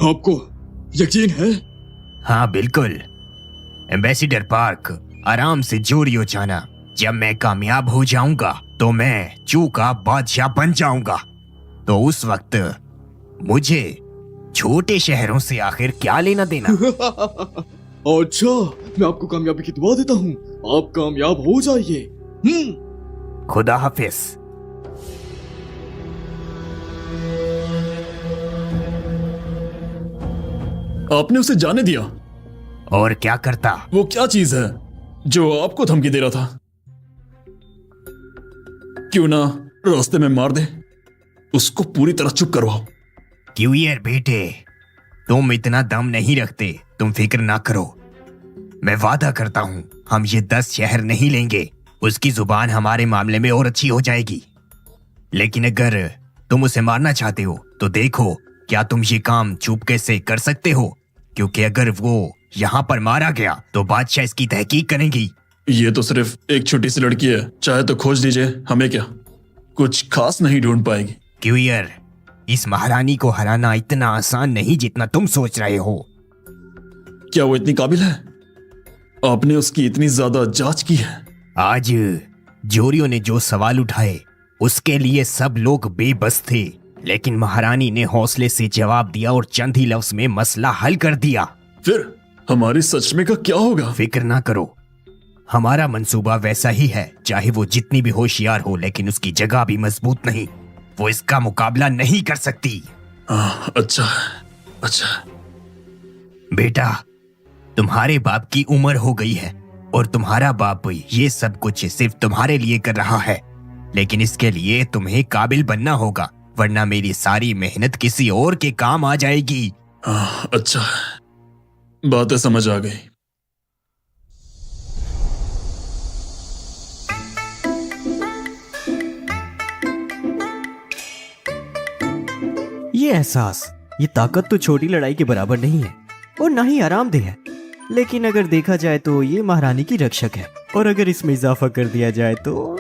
आपको यकीन है? हाँ बिल्कुल। एम्बेसडर पार्क, आराम से जोरियो जाना। जब मैं कामयाब हो जाऊंगा तो मैं चू का बादशाह बन जाऊंगा। तो उस वक्त मुझे छोटे शहरों से आखिर क्या लेना देना। अच्छा, मैं आपको कामयाबी की दुआ देता हूँ। आप कामयाब हो जाइए। खुदा हाफिज। आपने उसे जाने दिया? और क्या करता? वो क्या चीज है जो आपको धमकी दे रहा था? क्यों ना रास्ते में मार दे? उसको पूरी तरह चुप करवाओ। क्यों यार बेटे, तुम इतना दम नहीं रखते। तुम फिक्र ना करो, मैं वादा करता हूँ हम ये 10 शहर नहीं लेंगे। उसकी जुबान हमारे मामले में और अच्छी हो जाएगी। लेकिन अगर तुम उसे मारना चाहते हो तो देखो क्या तुम ये काम चुपके से कर सकते हो, क्योंकि अगर वो यहाँ पर मारा गया तो बादशाह इसकी तहकीक करेंगी। ये तो सिर्फ एक छोटी सी लड़की है, चाहे तो खोज लीजिए, हमें क्या, कुछ खास नहीं ढूंढ पाएगी। क्यों यार, इस महारानी को हराना इतना आसान नहीं जितना तुम सोच रहे हो। क्या वो इतनी काबिल है? आपने उसकी इतनी ज्यादा जांच की है? आज जोरियो ने जो सवाल उठाए उसके लिए सब लोग बेबस थे, लेकिन महारानी ने हौसले से जवाब दिया और चंद ही लफ्ज में मसला हल कर दिया। फिर हमारी सच में का क्या होगा? फिक्र ना करो, हमारा मंसूबा वैसा ही है। चाहे वो जितनी भी होशियार हो, लेकिन उसकी जगह भी मजबूत नहीं। वो इसका मुकाबला नहीं कर सकती। अच्छा अच्छा। बेटा, तुम्हारे बाप की उम्र हो गई है और तुम्हारा बाप ये सब कुछ सिर्फ तुम्हारे लिए कर रहा है, लेकिन इसके लिए तुम्हें काबिल बनना होगा, वरना मेरी सारी मेहनत किसी और के काम आ जाएगी। अच्छा, बातें समझ आ गई। ये एहसास, ये ताकत तो छोटी लड़ाई के बराबर नहीं है और ना ही आरामदेह है, लेकिन अगर देखा जाए तो ये महारानी की रक्षक है, और अगर इसमें इजाफा कर दिया जाए तो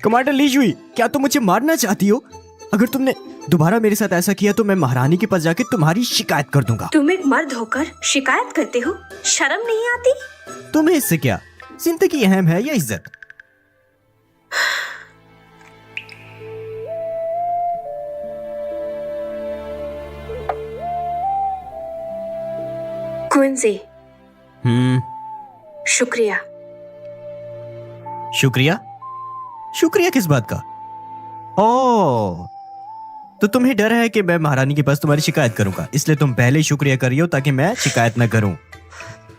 कमांडर ली जुई, क्या तुम मुझे मारना चाहती हो? अगर तुमने दोबारा मेरे साथ ऐसा किया तो मैं महारानी के पास जाके तुम्हारी शिकायत कर दूंगा। तुम एक मर्द होकर शिकायत करते हो, शर्म नहीं आती? तुम्हें इससे क्या? जिंदगी अहम है या इज्जत? क्विंसी, शुक्रिया। शुक्रिया? शुक्रिया किस बात का? ओह, तो तुम्हें डर है कि मैं महारानी के पास तुम्हारी शिकायत करूंगा, इसलिए तुम पहले ही शुक्रिया कर रही हो ताकि मैं शिकायत न करूं।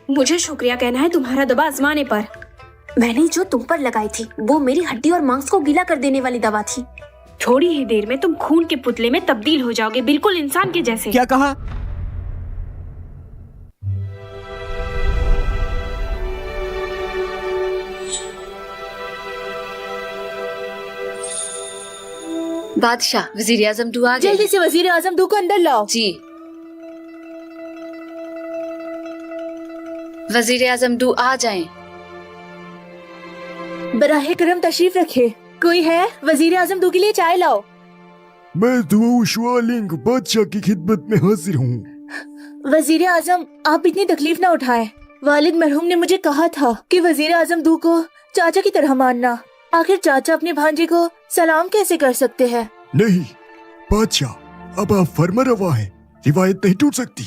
मुझे शुक्रिया कहना है तुम्हारा दवा आजमाने पर। मैंने जो तुम पर लगाई थी वो मेरी हड्डी और मांस को गीला कर देने वाली दवा थी। थोड़ी ही देर में तुम खून के पुतले में तब्दील हो जाओगे, बिल्कुल इंसान के जैसे। क्या कहा? बादशाह, वजीर आजम दू आ गए। जल्दी से वजीर आजम दू को अंदर लाओ। जी। वजीर आजम दू आ जाएं। बराहे करम तशरीफ रखे। कोई है? वजीर आजम दू के लिए चाय लाओ। मैं दुआ शुआलिंग बादशाह की खिदमत में हाजिर हूँ। वजीर आजम, आप इतनी तकलीफ ना उठाएं। वालिद मरहूम ने मुझे कहा था कि वजीर आजम दू को चाचा की तरह मानना। आखिर चाचा अपने भांजे को सलाम कैसे कर सकते हैं? नहीं बादशाह, अब आप फर्मारवा हैं, रिवायत नहीं टूट सकती।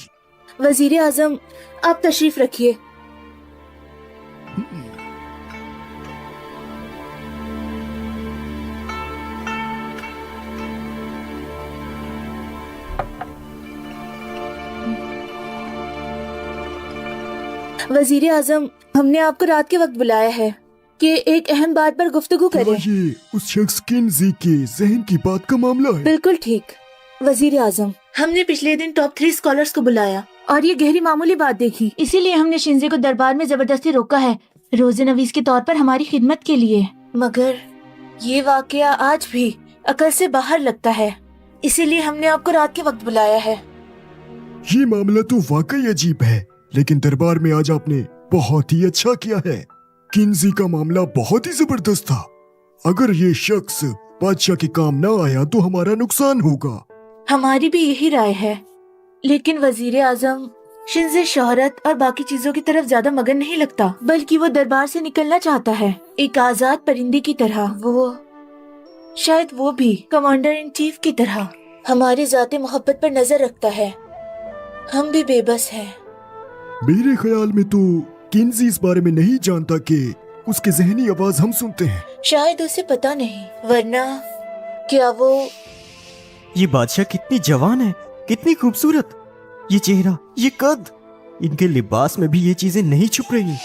वजीर आजम, आप तशरीफ रखिए। वजीर आजम, हमने आपको रात के वक्त बुलाया है कि एक अहम बात पर गुफ्तगू करें। ये उस शख्स किन्जी के जहन की बात का मामला है। बिल्कुल ठीक वजीर आजम, हमने पिछले दिन टॉप 3 स्कॉलर्स को बुलाया और ये गहरी मामूली बात देखी, इसीलिए हमने शिंजे को दरबार में जबरदस्ती रोका है, रोजे नवीस के तौर पर हमारी खिदमत के लिए। मगर ये वाकया आज भी अकल से बाहर लगता है, इसीलिए हमने आपको रात के वक्त बुलाया है। ये मामला तो वाकई अजीब है, लेकिन दरबार में आज आपने बहुत ही अच्छा किया है। किन्जी का मामला बहुत ही जबरदस्त था। अगर ये शख्स बादशाह के काम ना आया तो हमारा नुकसान होगा। हमारी भी यही राय है, लेकिन वजीर आजम शिंजे शोहरत और बाकी चीजों की तरफ ज्यादा मगन नहीं लगता, बल्कि वो दरबार से निकलना चाहता है एक आजाद परिंदे की तरह। वो शायद वो भी कमांडर इन चीफ की तरह हमारी जाती मोहब्बत पर नजर रखता है। हम भी बेबस हैं। मेरे ख्याल में तो किन्जी इस बारे में नहीं जानता कि उसकी जहनी आवाज हम सुनते हैं। शायद उसे पता नहीं, वरना क्या वो ये बादशाह कितनी जवान है, कितनी खूबसूरत, ये चेहरा, ये कद, इनके लिबास में भी ये चीजें नहीं छुप रही।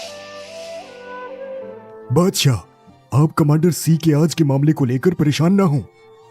बादशाह, आप कमांडर सी के आज के मामले को लेकर परेशान ना हो।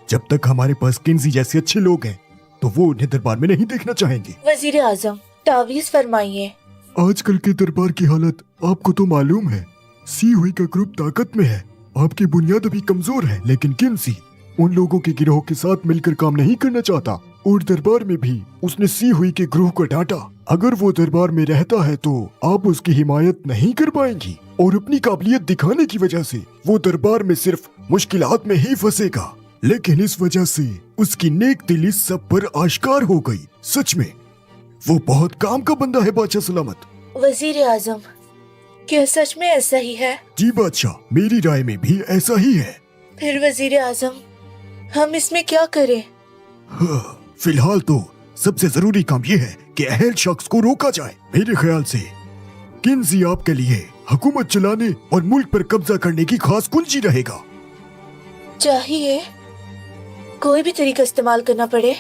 जब तक हमारे पास किन्जी जैसे अच्छे लोग हैं तो वो उन्हें दरबार में नहीं देखना चाहेंगे। वजीर आजम तावीज फरमाइए। आजकल के दरबार की हालत आपको तो मालूम है। सी हुई का ग्रुप ताकत में है, आपकी बुनियाद अभी कमजोर है, लेकिन किन्जी उन लोगों के गिरोह के साथ मिलकर काम नहीं करना चाहता और दरबार में भी उसने सी हुई के ग्रोह को डांटा। अगर वो दरबार में रहता है तो आप उसकी हिमायत नहीं कर पाएंगी और अपनी काबिलियत दिखाने की वजह से वो दरबार में सिर्फ मुश्किलात में ही फंसेगा। लेकिन इस वजह से उसकी नेक दिली सब पर आश्कार हो गई। सच में वो बहुत काम का बंदा है बादशाह सलामत। वजीर आजम, क्या सच में ऐसा ही है? जी बादशाह, मेरी राय में भी ऐसा ही है। फिर वजीर आजम, हम इसमें क्या करें? हाँ, फिलहाल तो सबसे जरूरी काम ये है कि अहल शख्स को रोका जाए। मेरे ख्याल से किन्जी आपके लिए हुकूमत चलाने और मुल्क पर कब्जा करने की खास कुंजी रहेगा। चाहिए कोई भी तरीका इस्तेमाल करना पड़े।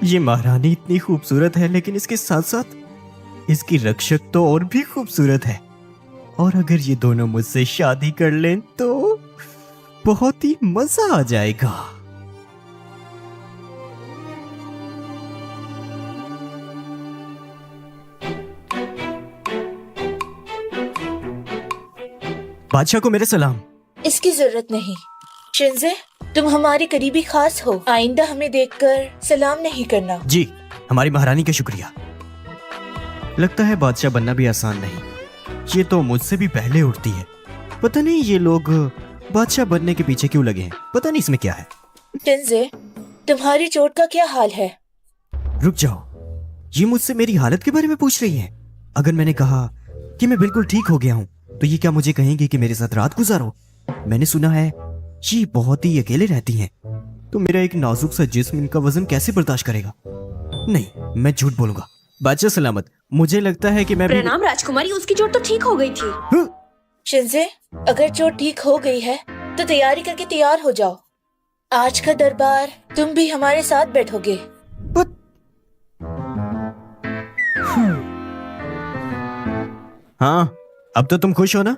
ये महारानी इतनी खूबसूरत है, लेकिन इसके साथ साथ इसकी रक्षक तो और भी खूबसूरत है। और अगर ये दोनों मुझसे शादी कर लें तो बहुत ही मजा आ जाएगा। बादशाह को मेरे सलाम। इसकी जरूरत नहीं। शिंजे, तुम हमारे करीबी खास हो, आइंदा हमें देखकर सलाम नहीं करना। जी, हमारी महारानी का शुक्रिया। लगता है बादशाह बनना भी आसान नहीं। ये तो मुझसे भी पहले उठती है। पता नहीं ये लोग बादशाह बनने के पीछे क्यों लगे हैं। पता नहीं इसमें क्या है। शिंजे, तुम्हारी चोट का क्या हाल है? रुक जाओ, ये मुझसे मेरी हालत के बारे में पूछ रही है। अगर मैंने कहा कि मैं बिल्कुल ठीक हो गया हूँ तो ये क्या मुझे कहेंगे कि मेरे साथ रात गुजारो? मैंने सुना है ये बहुत ही अकेले रहती हैं, तो मेरा एक नाजुक सा जिस्म इनका वजन कैसे बर्दाश्त करेगा? नहीं, मैं झूठ बोलूंगा। बादशाह सलामत, मुझे लगता है कि मैं भी... प्रणाम राजकुमारी, उसकी चोट तो ठीक हो गई थी। शिंजे, अगर चोट ठीक हो गई है तो तैयारी करके तैयार हो जाओ। आज का दरबार तुम भी हमारे साथ बैठोगे। हाँ, अब तो तुम खुश हो ना?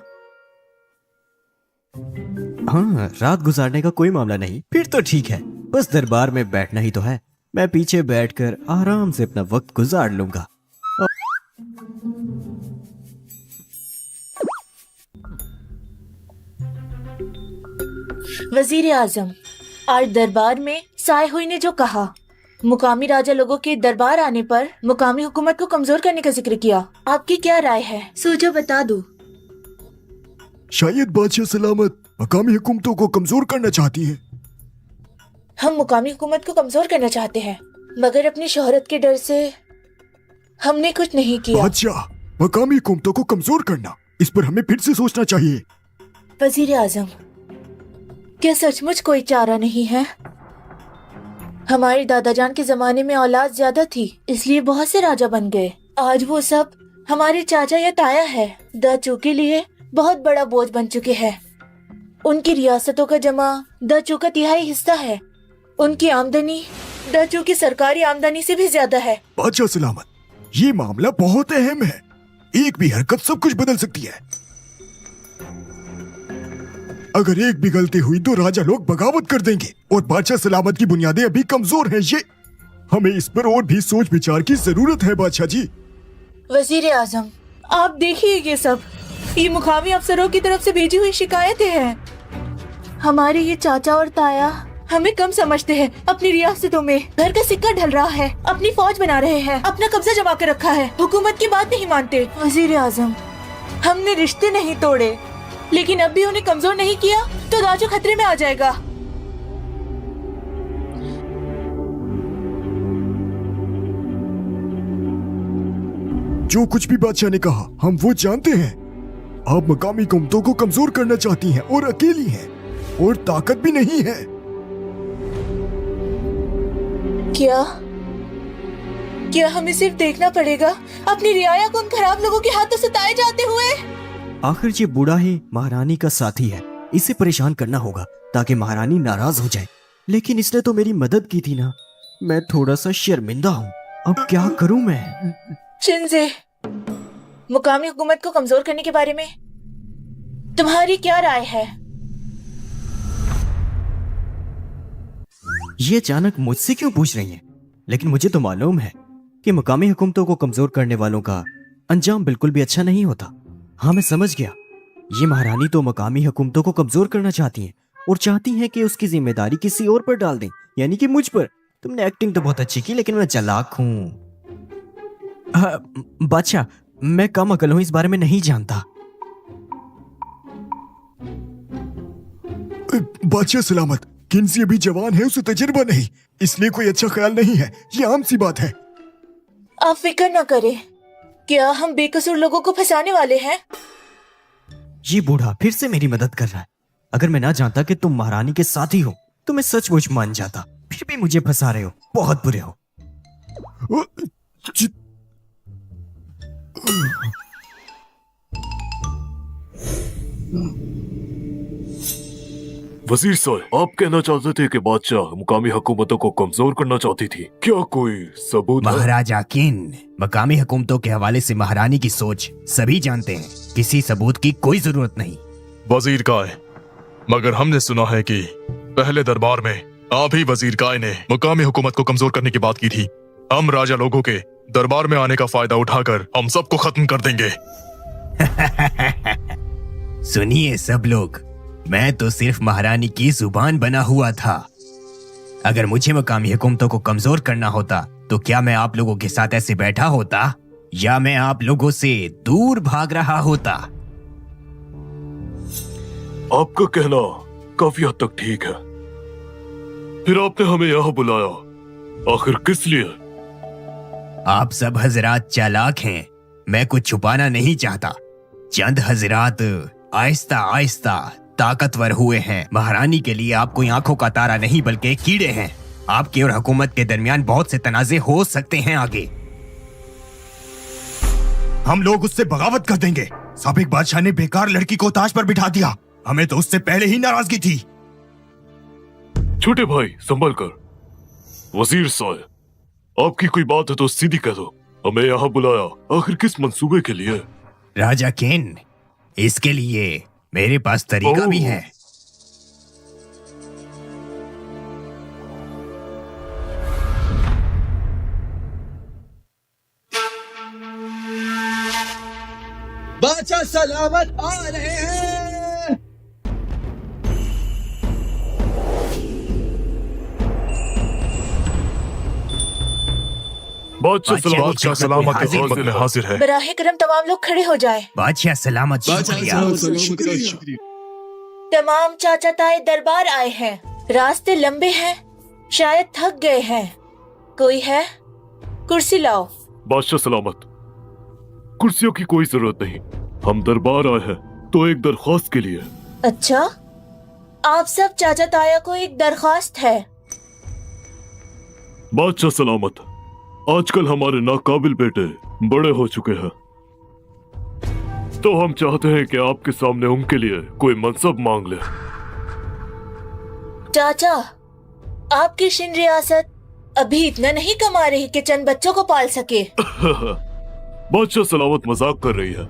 हाँ, रात गुजारने का कोई मामला नहीं। फिर तो ठीक है, बस दरबार में बैठना ही तो है। मैं पीछे बैठकर आराम से अपना वक्त गुजार लूंगा। वजीर आजम, आज दरबार में साय हुई ने जो कहा, मुकामी राजा लोगों के दरबार आने पर मुकामी हुकूमत को कमजोर करने का जिक्र किया, आपकी क्या राय है? सूझो बता दो। शायद बादशाह सलामत मकामी हुकूमतों को कमजोर करना चाहती है। हम मुकामी हुकूमत को कमजोर करना चाहते हैं, मगर अपनी शोहरत के डर से हमने कुछ नहीं किया। बादशाह, मकामी हुकूमतों को कमजोर करना, इस पर हमें फिर से सोचना चाहिए। वजीर आजम, क्या सचमुच कोई चारा नहीं है? हमारे दादाजान के जमाने में औलाद ज्यादा थी, इसलिए बहुत से राजा बन गए। आज वो सब हमारे चाचा या ताया है, दाचू के लिए बहुत बड़ा बोझ बन चुके हैं। उनकी रियासतों का जमा दाचू का 1/3 हिस्सा है। उनकी आमदनी दाचू की सरकारी आमदनी से भी ज्यादा है। बादशाह सलामत, ये मामला बहुत अहम है। एक भी हरकत सब कुछ बदल सकती है। अगर एक भी गलती हुई तो राजा लोग बगावत कर देंगे और बादशाह सलामत की बुनियादें अभी कमजोर हैं। ये हमें इस पर और भी सोच विचार की जरूरत है बादशाह जी। वजीर आजम, आप देखिए ये सब, ये मुकामी अफसरों की तरफ से भेजी हुई शिकायतें हैं। हमारे ये चाचा और ताया हमें कम समझते हैं। अपनी रियासतों में घर का सिक्का ढल रहा है, अपनी फौज बना रहे हैं, अपना कब्जा जमा कर रखा है, हुकूमत की बात नहीं मानते। वजीर आजम, हमने रिश्ते नहीं तोड़े, लेकिन अब भी उन्हें कमजोर नहीं किया तो राजू खतरे में आ जाएगा। जो कुछ भी बादशाह ने कहा हम वो जानते हैं। आप मकामी हुकूमतों को कमजोर करना चाहती हैं और अकेली हैं और ताकत भी नहीं है। क्या हमें सिर्फ देखना पड़ेगा अपनी रियाया को उन खराब लोगों के हाथों सताए जाते हुए? आखिर ये बूढ़ा ही महारानी का साथी है, इसे परेशान करना होगा ताकि महारानी नाराज हो जाए। लेकिन इसने तो मेरी मदद की थी ना, मैं थोड़ा सा शर्मिंदा हूँ। अब क्या करूँ मैं? शिंजे, मुकामी हुकूमत को कमजोर करने के बारे में तुम्हारी क्या राय है? ये अचानक मुझसे क्यों पूछ रही हैं? लेकिन मुझे तो मालूम है कि मुकामी हुकूमतों को कमजोर करने वालों का अंजाम बिल्कुल भी अच्छा नहीं होता। हाँ, मैं समझ गया। ये महारानी तो मुकामी हुकूमतों को कमजोर करना चाहती हैं और चाहती हैं कि उसकी जिम्मेदारी किसी और पर डाल दें, यानी कि मुझ पर। तुमने एक्टिंग तो बहुत अच्छी की, लेकिन मैं चालाक हूँ। बादशाह, मैं कम अकल हूँ, इस बारे में नहीं जानता। बादशाह सलामत, किन्सी अभी जवान है, उसे तजुर्बा नहीं, इसलिए कोई अच्छा ख्याल नहीं है। ये आम सी बात है। आप फिक्र न करें। क्या हम बेकसूर लोगों को फंसाने वाले हैं? ये बूढ़ा फिर से मेरी मदद कर रहा है। अगर मैं ना जानता कि तुम महारानी के साथी हो तो मैं सचमुच मान जाता। फिर भी मुझे फंसा रहे हो, बहुत बुरे हो। वजीर साहब, आप कहना चाहते थे कि बादशाह मुकामी हुकूमतों को कमजोर करना चाहती थी। क्या कोई सबूत है? महाराजा किन, मकामी हुकूमतों के हवाले से महारानी की सोच सभी जानते हैं। किसी सबूत की कोई जरूरत नहीं। वजीर काय, मगर हमने सुना है कि पहले दरबार में आप ही वजीर काय ने मुकामी हुकूमत को कमजोर करने की बात की थी। हम राजा लोगों के दरबार में आने का फायदा उठाकर हम सबको खत्म कर देंगे। सुनिए सब लोग, मैं तो सिर्फ महारानी की जुबान बना हुआ था। अगर मुझे मकामी हुकूमतों को कमजोर करना होता तो क्या मैं आप लोगों के साथ ऐसे बैठा होता, या मैं आप लोगों से दूर भाग रहा होता? आपका कहना काफी हद तक ठीक है। फिर आपने हमें यहाँ बुलाया, आखिर किस लिए? आप सब हजरात चालाक हैं, मैं कुछ छुपाना नहीं चाहता। चंद हजरात आहिस्ता आहिस्ता ताकतवर हुए हैं। महारानी के लिए आप कोई आंखों का तारा नहीं बल्कि कीड़े हैं। आपके और हुकूमत के दरमियान बहुत से तनाजे हो सकते हैं आगे। हम लोग उससे बगावत कर देंगे। साबिक बादशाह ने बेकार लड़की को ताज पर बिठा दिया, हमें तो उससे पहले ही नाराजगी थी। छोटे भाई संभल कर। वजीर साहब, आपकी कोई बात है तो सीधी कह दो। हमें यहाँ बुलाया आखिर किस मंसूबे के लिए? राजा केन, इसके लिए मेरे पास तरीका भी है। बादशाह सलामत आ रहे हैं। बादशाह सलामत के खिदमत में हाजिर है। बराहे करम तमाम लोग खड़े हो जाए। बादशाह सलामत, शुक्रिया। शुक्रिया। तमाम चाचा ताए दरबार आए हैं। रास्ते लंबे हैं, शायद थक गए हैं। कोई है? कुर्सी लाओ। बादशाह सलामत, कुर्सियों की कोई जरूरत नहीं। हम दरबार आए हैं तो एक दरख्वास्त के लिए। अच्छा, आप सब चाचा ताया को एक दरख्वास्त है। बादशाह सलामत, आजकल हमारे नाकाबिल बेटे बड़े हो चुके हैं, तो हम चाहते हैं कि आपके सामने उनके लिए कोई मनसब मांग ले। चाचा, आपकी शिन रियासत अभी इतना नहीं कमा रही कि चंद बच्चों को पाल सके। बादशाह सलामत मजाक कर रही है।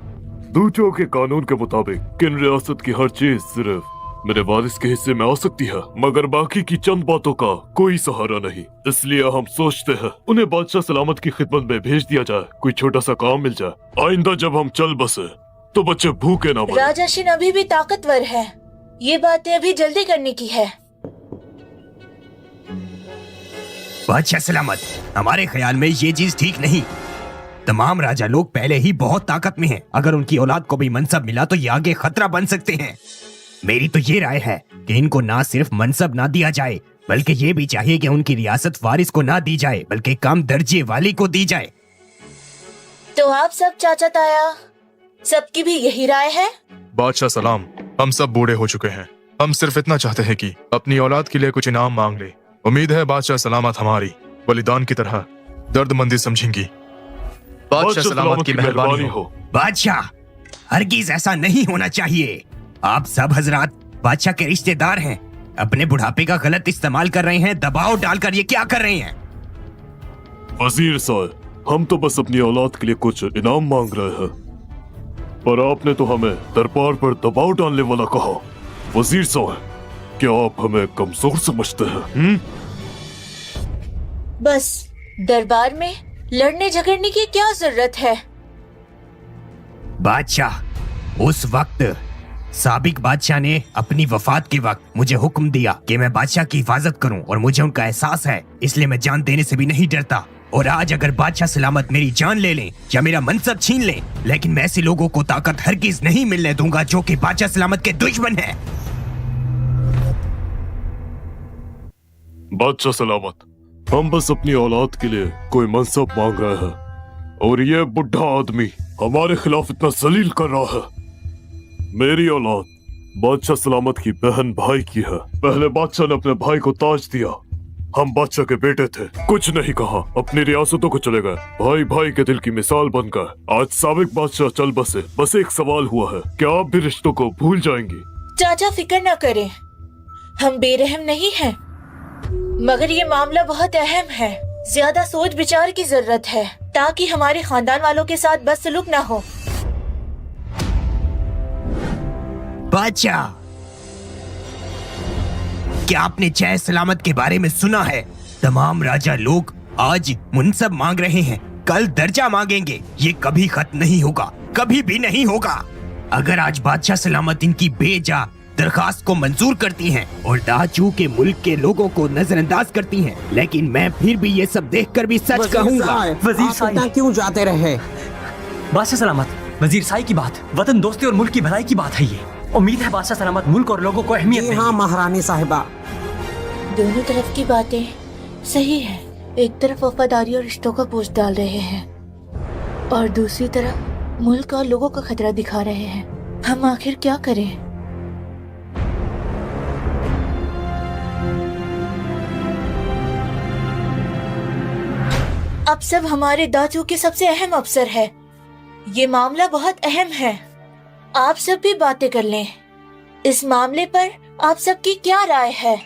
दूचों के कानून के मुताबिक किन रियासत की हर चीज सिर्फ मेरे वारिस के हिस्से में आ सकती है, मगर बाकी की चंद बातों का कोई सहारा नहीं। इसलिए हम सोचते हैं उन्हें बादशाह सलामत की खिदमत में भेज दिया जाए, कोई छोटा सा काम मिल जाए। आइंदा जब हम चल बसे तो बच्चे भूखे ना मरे। राजा शिन अभी भी ताकतवर है, ये बातें अभी जल्दी करने की है। बादशाह सलामत, हमारे ख्याल में ये चीज ठीक नहीं। तमाम राजा लोग पहले ही बहुत ताकत में हैं। अगर उनकी औलाद को भी मनसब मिला तो ये आगे खतरा बन सकते हैं। मेरी तो ये राय है कि इनको ना सिर्फ मनसब ना दिया जाए, बल्कि ये भी चाहिए कि उनकी रियासत वारिस को ना दी जाए, बल्कि कम दर्जे वाली को दी जाए। तो आप सब चाचा ताया सबकी भी यही राय है? बादशाह सलाम, हम सब बूढ़े हो चुके हैं। हम सिर्फ इतना चाहते हैं कि अपनी औलाद के लिए कुछ इनाम मांग ले। उम्मीद है बादशाह सलामत हमारी बलिदान की तरह दर्दमंदी समझेंगी। बादशाह सलामत की मेहरबानी हो। बादशाह, हरगिज ऐसा नहीं होना चाहिए। आप सब हजरात बादशाह के रिश्तेदार हैं, अपने बुढ़ापे का गलत इस्तेमाल कर रहे हैं। दबाव डालकर ये क्या कर रहे हैं? वजीर साहब, हम तो बस अपनी औलाद के लिए कुछ इनाम मांग रहे हैं, पर आपने तो हमें दरबार पर दबाव डालने वाला कहा। वजीर साहब, क्या आप हमें कमजोर समझते हैं? बस दरबार में लड़ने झगड़ने की क्या जरूरत है? बादशाह, उस वक्त साबिक बादशाह ने अपनी वफात के वक्त मुझे हुक्म दिया कि मैं बादशाह की हिफाजत करूं, और मुझे उनका एहसास है, इसलिए मैं जान देने से भी नहीं डरता। और आज अगर बादशाह सलामत मेरी जान ले लें या मेरा मनसब छीन लें, लेकिन मैं ऐसे लोगों को ताकत हरगिज नहीं मिलने दूंगा जो कि बादशाह सलामत के दुश्मन हैं। बादशाह सलामत, हम बस अपनी औलाद के लिए कोई मनसब मांग रहे हैं, और ये बुढ़ा आदमी हमारे खिलाफ इतना जलील कर रहा है। मेरी औलाद बादशाह सलामत की बहन भाई की है। पहले बादशाह ने अपने भाई को ताज दिया, हम बादशाह के बेटे थे, कुछ नहीं कहा, अपनी रियासतों को चले गए, भाई भाई के दिल की मिसाल बन गए। आज साबिक बादशाह चल बसे, बस एक सवाल हुआ है, क्या आप भी रिश्तों को भूल जाएंगी? चाचा फिक्र न करें, हम बेरहम नहीं हैं, मगर ये मामला बहुत अहम है। ज्यादा सोच विचार की जरूरत है ताकि हमारे खानदान वालों के साथ बदसलूक न हो। बादशाह, क्या आपने जय सलामत के बारे में सुना है? तमाम राजा लोग आज मुनसब मांग रहे हैं, कल दर्जा मांगेंगे। ये कभी खत्म नहीं होगा, कभी भी नहीं होगा। अगर आज बादशाह सलामत इनकी बेजा दरखास्त को मंजूर करती हैं और दाचू के मुल्क के लोगों को नजरअंदाज करती हैं, लेकिन मैं फिर भी ये सब देखकर भी सच कहूंगा। वजीर साहब क्यों जाते रहे? बादशाह सलामत, वजीर साई की बात वतन दोस्ती और मुल्क की भलाई की बात है। ये उम्मीद है बादशाह सलामत मुल्क और लोगों को अहमियत देंगे। हाँ महारानी साहिबा, दोनों तरफ की बातें सही है। एक तरफ वफादारी और रिश्तों का बोझ डाल रहे हैं और दूसरी तरफ मुल्क और लोगों का खतरा दिखा रहे हैं। हम आखिर क्या करें? अब सब हमारे दाचू के सबसे अहम अफसर है। ये मामला बहुत अहम है, आप सब भी बातें कर लें। इस मामले पर आप सबकी क्या राय है?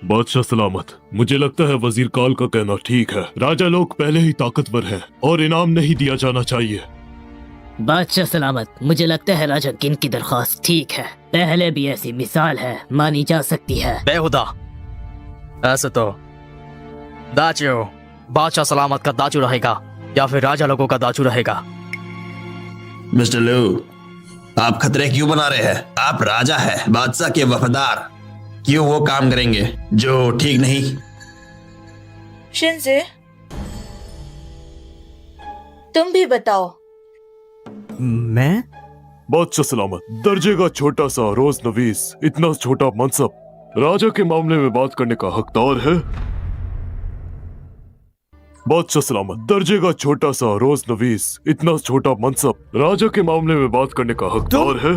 बादशाह सलामत, मुझे लगता है वजीर काल का कहना ठीक है। राजा लोग पहले ही ताकतवर हैं और इनाम नहीं दिया जाना चाहिए। बादशाह सलामत, मुझे लगता है राजा किन की दरख्वास्त ठीक है। पहले भी ऐसी मिसाल है, मानी जा सकती है। बेहुदा, ऐसे तो दाचू बादशाह सलामत का दाचू रहेगा या फिर राजा लोगों का दाचू रहेगा? मिस्टर लू, आप खतरे क्यों बना रहे हैं? आप राजा है, बादशाह के वफादार, क्यों वो काम करेंगे जो ठीक नहीं? शिंजे, तुम भी बताओ। मैं? बादशाह सलामत, दर्जे का छोटा सा रोज नवीस इतना छोटा मनसब राजा के मामले में बात करने का हकदार है? बादशाह सलामत, दर्जे का छोटा सा रोज नवीस इतना छोटा मनसब राजा के मामले में बात करने का हकदार है?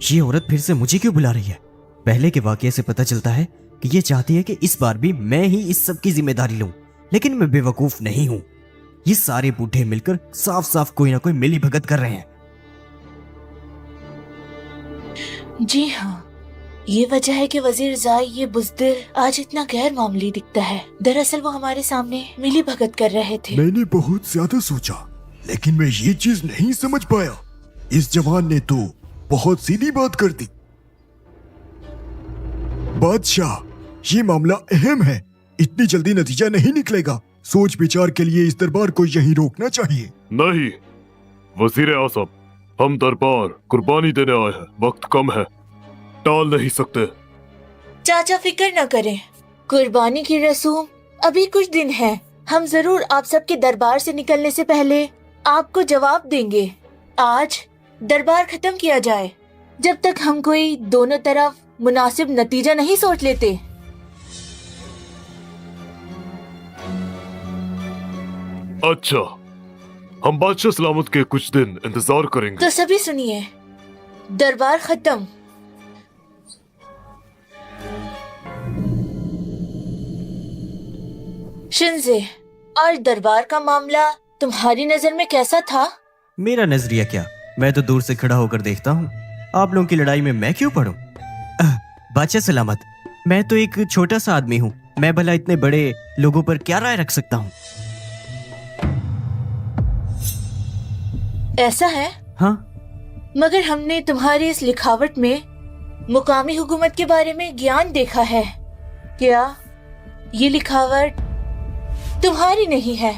ये औरत फिर से मुझे क्यों बुला रही है? पहले के वाकये से पता चलता है कि ये चाहती है कि इस बार भी मैं ही इस सब की जिम्मेदारी लूं, लेकिन मैं बेवकूफ नहीं हूं। ये सारे बूढ़े मिलकर साफ साफ कोई ना कोई मिली भगत कर रहे हैं। जी हाँ, ये वजह है कि वजीर जाई ये बुज़दिल आज इतना गैर मामूली दिखता है। दरअसल वो हमारे सामने मिली भगत कर रहे थे। मैंने बहुत ज्यादा सोचा, लेकिन मैं ये चीज नहीं समझ पाया। इस जवान ने तो बहुत सीधी बात कर दी। बादशाह, ये मामला अहम है, इतनी जल्दी नतीजा नहीं निकलेगा। सोच विचार के लिए इस दरबार को यहीं रोकना चाहिए। नहीं वजीर आज़म, हम दरबार कुर्बानी देने आए हैं, वक्त कम है, टाल नहीं सकते। चाचा फिक्र न करें, कुर्बानी की रसूम अभी कुछ दिन है। हम जरूर आप सबके दरबार से निकलने से पहले आपको जवाब देंगे। आज दरबार खत्म किया जाए जब तक हम कोई दोनों तरफ मुनासिब नतीजा नहीं सोच लेते। अच्छा, हम बादशाह सलामत के कुछ दिन इंतजार करेंगे। तो सभी सुनिए, दरबार खत्म। शिंजे, और दरबार का मामला तुम्हारी नजर में कैसा था? मेरा नजरिया क्या, मैं तो दूर से खड़ा होकर देखता हूँ। आप लोगों की लड़ाई में मैं क्यों पढ़ूं? बादशाह सलामत, मैं तो एक छोटा सा आदमी हूँ, मैं भला इतने बड़े लोगों पर क्या राय रख सकता हूँ? ऐसा है? हाँ। मगर हमने तुम्हारी इस लिखावट में मुकामी हुकूमत के बारे में ज्ञान देखा है। क्या ये लिखावट तुम्हारी नहीं है?